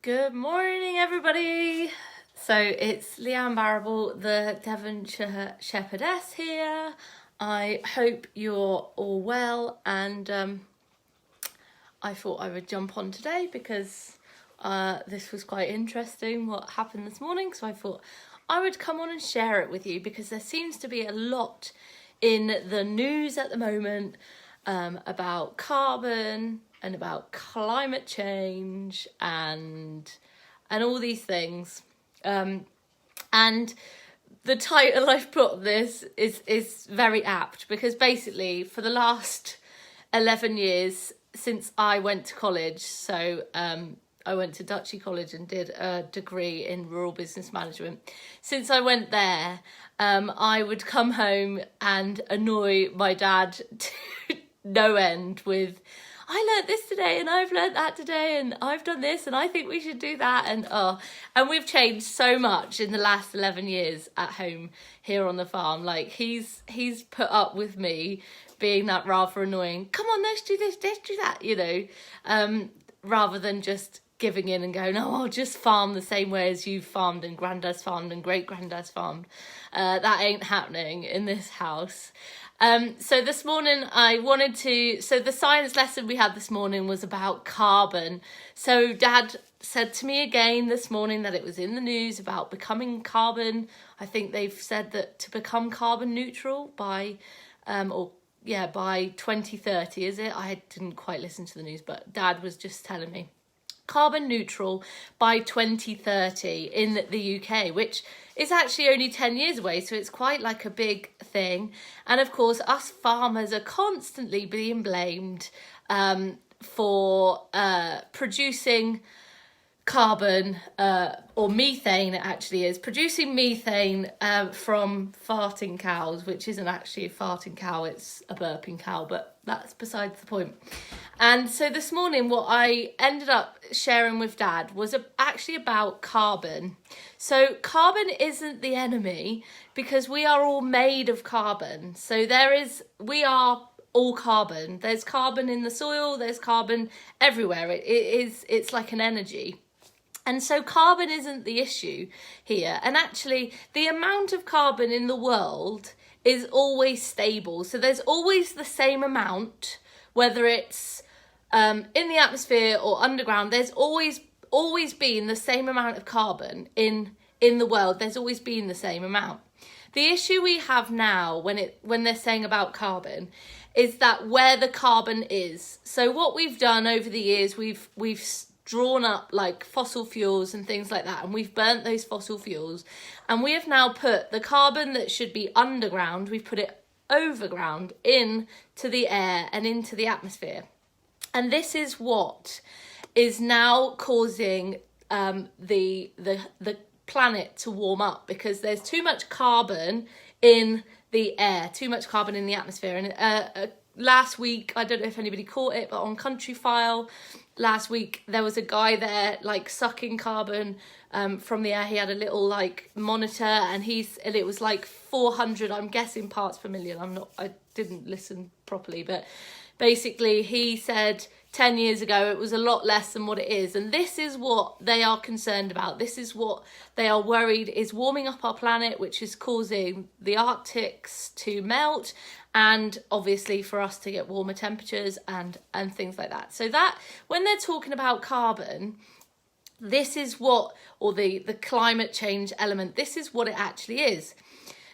Good morning, everybody. So it's Leanne Barrable, the Devonshire Shepherdess here. I hope you're all well, and I thought I would jump on today because this was quite interesting what happened this morning. So I thought I would come on and share it with you because there seems to be a lot in the news at the moment about carbon and about climate change and all these things. And the title I've put on this is very apt because basically for the last 11 years since I went to college, so I went to Dutchy College and did a degree in rural business management. Since I went there, I would come home and annoy my dad to no end with, I learnt this today and I've learnt that today and I've done this and I think we should do that, and we've changed so much in the last 11 years at home here on the farm. Like he's put up with me being that rather annoying, come on, let's do this, let's do that, rather than just giving in and going, oh, I'll just farm the same way as you've farmed and granddad's farmed and great granddad's farmed. That ain't happening in this house. So this morning so the science lesson we had this morning was about carbon. So Dad said to me again this morning that it was in the news about becoming carbon. I think they've said that to become carbon neutral by 2030, is it? I didn't quite listen to the news, but Dad was just telling me. Carbon neutral by 2030 in the UK, which is actually only 10 years away, so it's quite like a big thing. And of course, us farmers are constantly being blamed for producing carbon, or methane, it actually is, producing methane from farting cows, which isn't actually a farting cow, it's a burping cow, but that's besides the point. And so this morning what I ended up sharing with Dad was actually about carbon. So carbon isn't the enemy because we are all made of carbon. So we are all carbon. There's carbon in the soil, there's carbon everywhere. It's like an energy. And so carbon isn't the issue here. And actually, the amount of carbon in the world is always stable. So there's always the same amount, whether it's in the atmosphere or underground. There's always been the same amount of carbon in the world. There's always been the same amount. The issue we have now when they're saying about carbon is that where the carbon is. So what we've done over the years, we've drawn up like fossil fuels and things like that, and we've burnt those fossil fuels, and we have now put the carbon that should be underground, we've put it overground into the air and into the atmosphere. And this is what is now causing the planet to warm up, because there's too much carbon in the air, too much carbon in the atmosphere. And last week, I don't know if anybody caught it, but on Country File last week, there was a guy there like sucking carbon from the air. He had a little like monitor, and it was like 400, I'm guessing, parts per million. I didn't listen properly, but basically he said 10 years ago it was a lot less than what it is. And this is what they are concerned about. This is what they are worried is warming up our planet, which is causing the Arctics to melt, and obviously for us to get warmer temperatures and things like that. So that when they're talking about carbon, this is what, or the climate change element, this is what it actually is.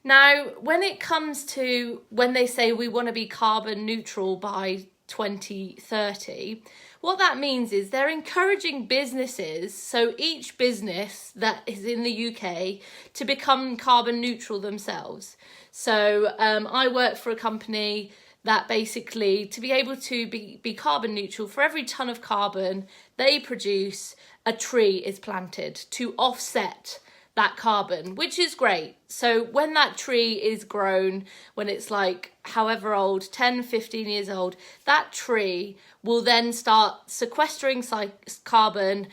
Now, when it comes to when they say we want to be carbon neutral by 2030, what that means is they're encouraging businesses, so each business that is in the UK, to become carbon neutral themselves. So I work for a company that basically, to be able to be carbon neutral, for every ton of carbon they produce, a tree is planted to offset that carbon, which is great. So when that tree is grown, when it's like however old, 10, 15 years old, that tree will then start sequestering carbon,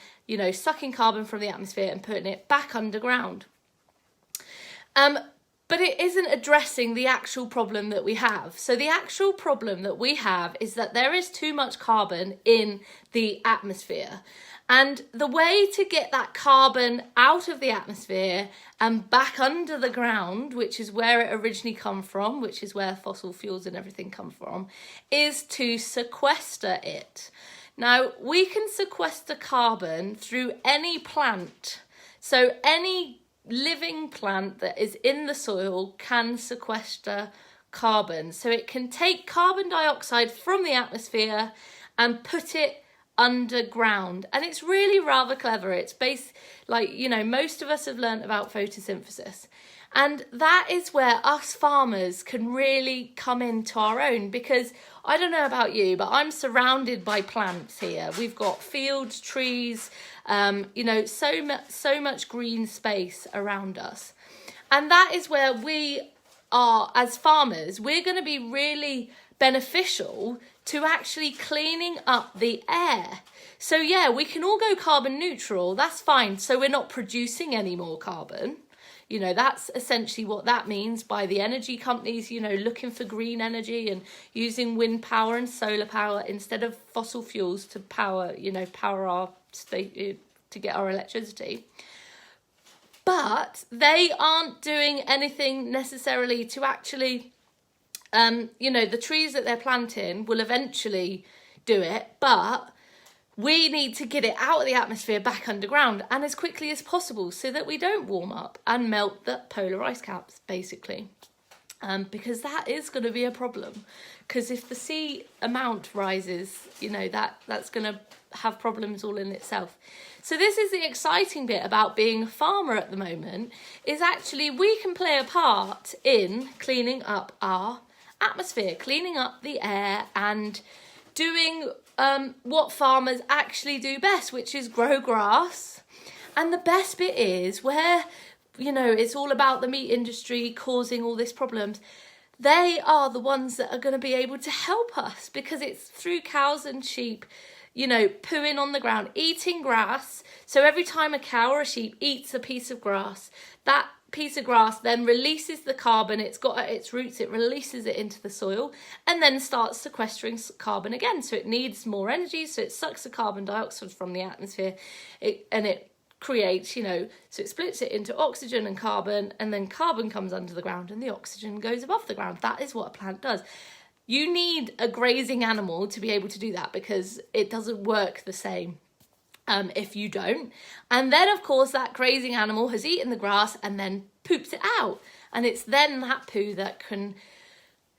sucking carbon from the atmosphere and putting it back underground. but it isn't addressing the actual problem that we have. So the actual problem that we have is that there is too much carbon in the atmosphere. And the way to get that carbon out of the atmosphere and back under the ground, which is where it originally come from, which is where fossil fuels and everything come from, is to sequester it. Now, we can sequester carbon through any plant. So any living plant that is in the soil can sequester carbon. So it can take carbon dioxide from the atmosphere and put it underground. And it's really rather clever. It's based, like, you know, most of us have learnt about photosynthesis. And that is where us farmers can really come into our own, because I don't know about you, but I'm surrounded by plants here. We've got fields, trees, you know, so much green space around us. And that is where we are, as farmers, we're going to be really beneficial to actually cleaning up the air. So yeah, we can all go carbon neutral, that's fine. So we're not producing any more carbon. You know, that's essentially what that means by the energy companies, you know, looking for green energy and using wind power and solar power instead of fossil fuels to power, you know, power our state, to get our electricity. But they aren't doing anything necessarily to actually, you know, the trees that they're planting will eventually do it, but we need to get it out of the atmosphere back underground and as quickly as possible so that we don't warm up and melt the polar ice caps, basically. Because that is going to be a problem. Because if the sea amount rises, you know, that's going to have problems all in itself. So this is the exciting bit about being a farmer at the moment, is actually we can play a part in cleaning up our atmosphere, cleaning up the air and doing what farmers actually do best, which is grow grass. And the best bit is where, you know, it's all about the meat industry causing all these problems. They are the ones that are going to be able to help us, because it's through cows and sheep, you know, pooing on the ground, eating grass. So every time a cow or a sheep eats a piece of grass, that piece of grass then releases the carbon it's got at its roots, it releases it into the soil and then starts sequestering carbon again. So it needs more energy, so it sucks the carbon dioxide from the atmosphere and it creates, you know, so it splits it into oxygen and carbon, and then carbon comes under the ground and the oxygen goes above the ground. That is what a plant does. You need a grazing animal to be able to do that, because it doesn't work the same if you don't. And then of course that grazing animal has eaten the grass and then poops it out, and it's then that poo that can,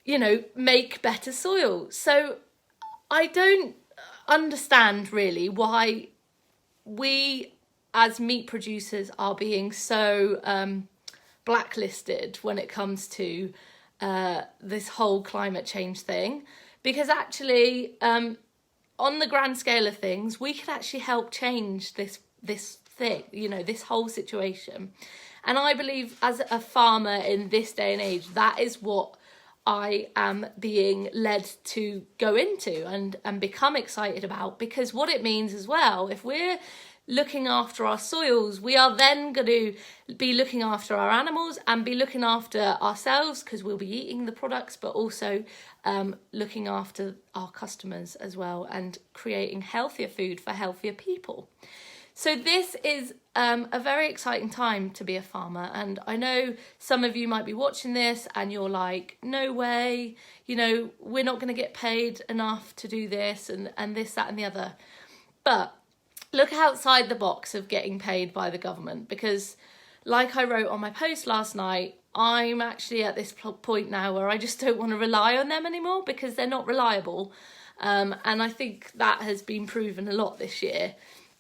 you know, make better soil. So I don't understand really why we as meat producers are being so blacklisted when it comes to this whole climate change thing, because actually on the grand scale of things, we can actually help change this thing, you know, this whole situation. And I believe as a farmer in this day and age, that is what I am being led to go into and become excited about, because what it means as well, if we're looking after our soils, we are then going to be looking after our animals and be looking after ourselves, because we'll be eating the products, but also looking after our customers as well and creating healthier food for healthier people. So this is a very exciting time to be a farmer, and I know some of you might be watching this and you're like, no way, you know, we're not going to get paid enough to do this and this, that and the other. But look outside the box of getting paid by the government, because like I wrote on my post last night, I'm actually at this point now where I just don't want to rely on them anymore, because they're not reliable. And I think that has been proven a lot this year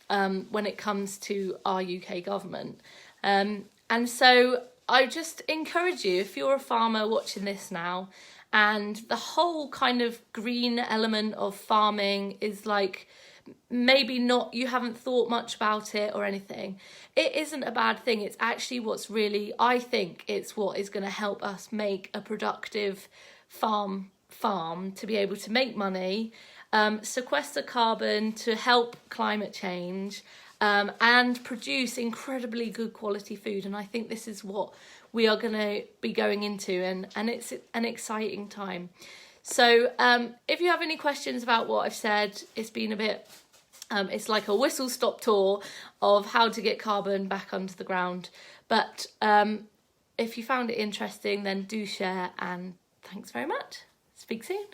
when it comes to our UK government. And so I just encourage you, if you're a farmer watching this now, and the whole kind of green element of farming is like, maybe not, you haven't thought much about it or anything, it isn't a bad thing. It's actually what's really, I think it's what is going to help us make a productive farm to be able to make money, sequester carbon to help climate change, and produce incredibly good quality food. And I think this is what we are going to be going into, and it's an exciting time. So if you have any questions about what I've said, it's been a bit, it's like a whistle-stop tour of how to get carbon back under the ground. But if you found it interesting, then do share, and thanks very much. Speak soon.